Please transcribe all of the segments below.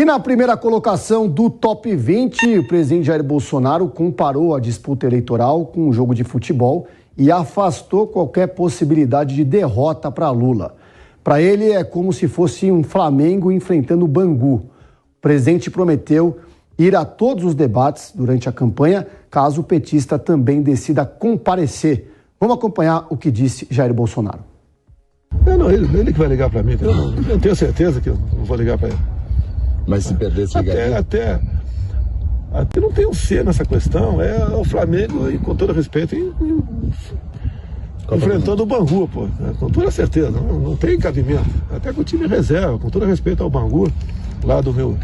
E na primeira colocação do Top 20, o presidente Jair Bolsonaro comparou a disputa eleitoral com um jogo de futebol e afastou qualquer possibilidade de derrota para Lula. Para ele é como se fosse um Flamengo enfrentando o Bangu. O presidente prometeu ir a todos os debates durante a campanha, caso o petista também decida comparecer. Vamos acompanhar o que disse Jair Bolsonaro. Ele que vai ligar para mim, eu tenho certeza que eu não vou ligar para ele. Mas se perder, se ligaria? Até não tem um C nessa questão, é o Flamengo, e com todo respeito, enfrentando o Bangu, pô, com toda certeza, não tem cabimento, até com o time reserva, com todo respeito ao Bangu, lá do meu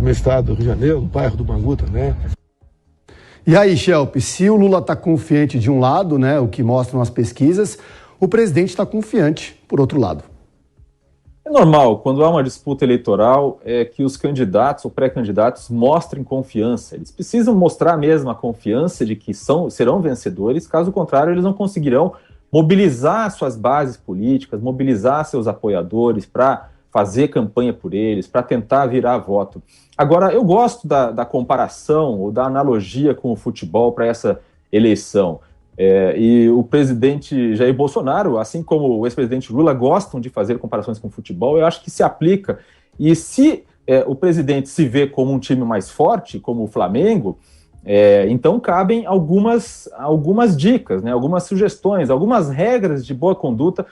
estado do Rio de Janeiro, do bairro do Bangu também. E aí, Schelp, se o Lula está confiante de um lado, né, o que mostram as pesquisas, o presidente está confiante por outro lado. É normal, quando há uma disputa eleitoral, que os candidatos ou pré-candidatos mostrem confiança. Eles precisam mostrar mesmo a confiança de que serão vencedores, caso contrário, eles não conseguirão mobilizar suas bases políticas, mobilizar seus apoiadores para fazer campanha por eles, para tentar virar voto. Agora, eu gosto da comparação ou da analogia com o futebol para essa eleição. E o presidente Jair Bolsonaro, assim como o ex-presidente Lula, gostam de fazer comparações com o futebol. Eu acho que se aplica. E se o presidente se vê como um time mais forte, como o Flamengo, então cabem algumas dicas, né, algumas sugestões, algumas regras de boa conduta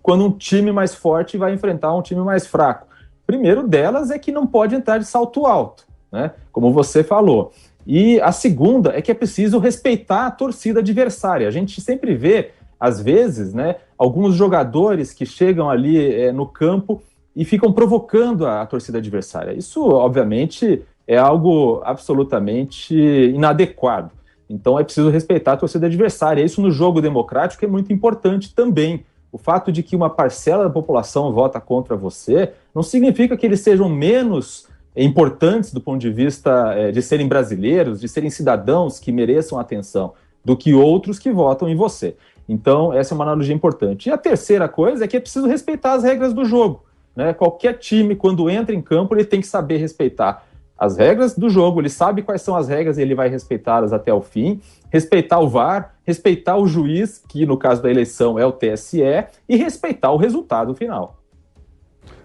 quando um time mais forte vai enfrentar um time mais fraco. Primeiro delas é que não pode entrar de salto alto, né, como você falou. E a segunda é que é preciso respeitar a torcida adversária. A gente sempre vê, às vezes, né, alguns jogadores que chegam ali no campo e ficam provocando a torcida adversária. Isso, obviamente, é algo absolutamente inadequado. Então é preciso respeitar a torcida adversária. Isso no jogo democrático é muito importante também. O fato de que uma parcela da população vota contra você não significa que eles sejam menos importantes do ponto de vista de serem brasileiros, de serem cidadãos que mereçam atenção, do que outros que votam em você. Então, essa é uma analogia importante. E a terceira coisa é que é preciso respeitar as regras do jogo, né? Qualquer time, quando entra em campo, ele tem que saber respeitar as regras do jogo, ele sabe quais são as regras e ele vai respeitá-las até o fim, respeitar o VAR, respeitar o juiz, que no caso da eleição é o TSE, e respeitar o resultado final.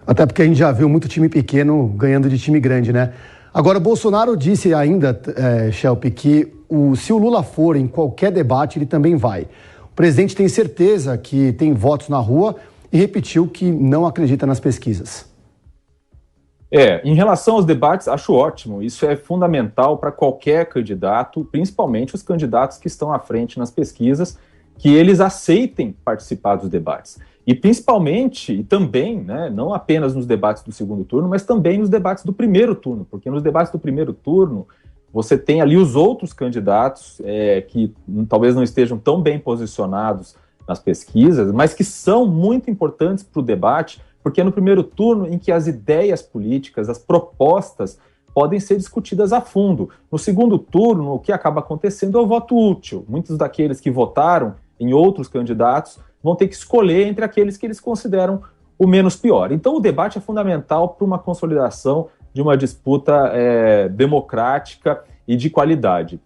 Até porque a gente já viu muito time pequeno ganhando de time grande, né? Agora, o Bolsonaro disse ainda, Schelp, que se o Lula for em qualquer debate, ele também vai. O presidente tem certeza que tem votos na rua e repetiu que não acredita nas pesquisas. Em relação aos debates, acho ótimo. Isso é fundamental para qualquer candidato, principalmente os candidatos que estão à frente nas pesquisas, que eles aceitem participar dos debates. E principalmente, e também, né, não apenas nos debates do segundo turno, mas também nos debates do primeiro turno, porque nos debates do primeiro turno você tem ali os outros candidatos que talvez não estejam tão bem posicionados nas pesquisas, mas que são muito importantes para o debate, porque é no primeiro turno em que as ideias políticas, as propostas podem ser discutidas a fundo. No segundo turno, o que acaba acontecendo é o voto útil. Muitos daqueles que votaram em outros candidatos vão ter que escolher entre aqueles que eles consideram o menos pior. Então, o debate é fundamental para uma consolidação de uma disputa democrática e de qualidade.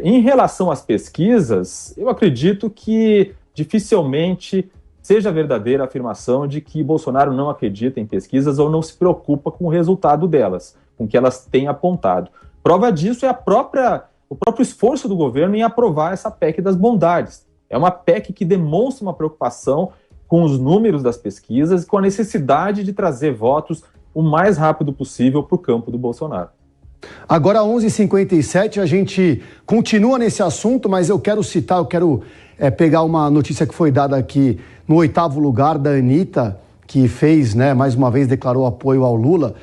Em relação às pesquisas, eu acredito que dificilmente seja verdadeira a afirmação de que Bolsonaro não acredita em pesquisas ou não se preocupa com o resultado delas, com o que elas têm apontado. Prova disso é o próprio esforço do governo em aprovar essa PEC das bondades. É uma PEC que demonstra uma preocupação com os números das pesquisas e com a necessidade de trazer votos o mais rápido possível para o campo do Bolsonaro. Agora, 11h57, a gente continua nesse assunto, mas eu quero pegar uma notícia que foi dada aqui no 8º lugar da Anitta, que fez, né, mais uma vez declarou apoio ao Lula.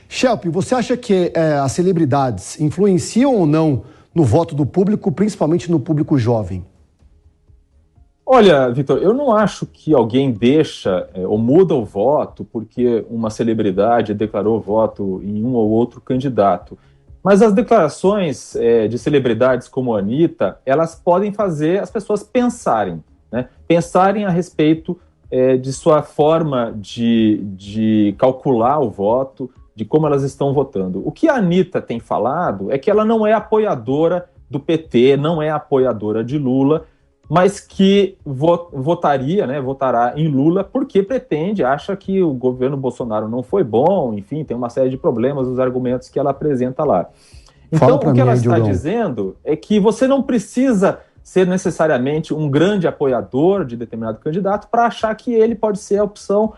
Schelp, você acha que as celebridades influenciam ou não no voto do público, principalmente no público jovem? Olha, Vitor, eu não acho que alguém deixa ou muda o voto porque uma celebridade declarou voto em um ou outro candidato. Mas as declarações de celebridades como a Anitta, elas podem fazer as pessoas pensarem, né? Pensarem a respeito de sua forma de calcular o voto, de como elas estão votando. O que a Anitta tem falado é que ela não é apoiadora do PT, não é apoiadora de Lula, mas que votará em Lula porque acha que o governo Bolsonaro não foi bom, enfim, tem uma série de problemas nos argumentos que ela apresenta lá. Então, o que ela está dizendo é que você não precisa ser necessariamente um grande apoiador de determinado candidato para achar que ele pode ser a opção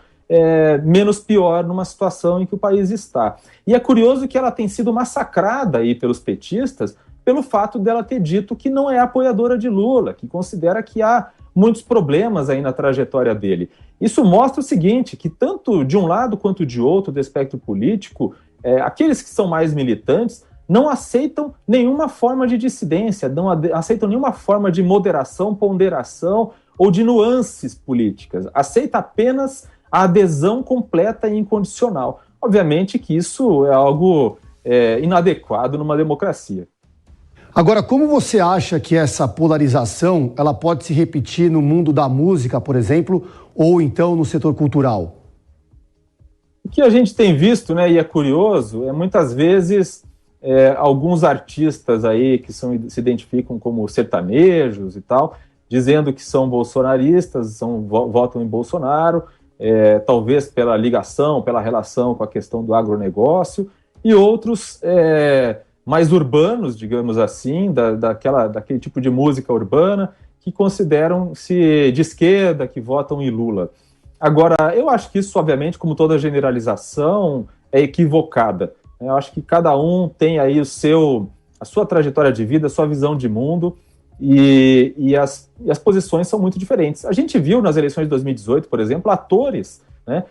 menos pior numa situação em que o país está. E é curioso que ela tem sido massacrada aí pelos petistas pelo fato dela ter dito que não é apoiadora de Lula, que considera que há muitos problemas aí na trajetória dele. Isso mostra o seguinte, que tanto de um lado quanto de outro do espectro político, aqueles que são mais militantes não aceitam nenhuma forma de dissidência, não aceitam nenhuma forma de moderação, ponderação ou de nuances políticas. Aceita apenas a adesão completa e incondicional. Obviamente que isso é algo inadequado numa democracia. Agora, como você acha que essa polarização ela pode se repetir no mundo da música, por exemplo, ou então no setor cultural? O que a gente tem visto, né, e é curioso, muitas vezes alguns artistas aí que se identificam como sertanejos e tal, dizendo que são bolsonaristas, votam em Bolsonaro, talvez pela ligação, pela relação com a questão do agronegócio, e outros mais urbanos, digamos assim, daquele tipo de música urbana, que consideram-se de esquerda, que votam em Lula. Agora, eu acho que isso, obviamente, como toda generalização, é equivocada. Eu acho que cada um tem aí a sua trajetória de vida, a sua visão de mundo, e as posições são muito diferentes. A gente viu nas eleições de 2018, por exemplo, atores, né,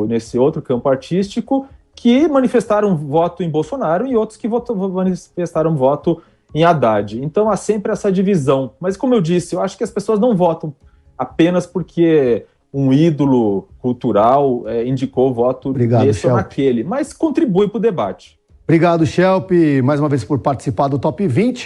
nesse outro campo artístico, que manifestaram voto em Bolsonaro e outros que manifestaram voto em Haddad. Então há sempre essa divisão. Mas, como eu disse, eu acho que as pessoas não votam apenas porque um ídolo cultural indicou voto nesse ou naquele, mas contribui para o debate. Obrigado, Schelp, mais uma vez por participar do Top 20.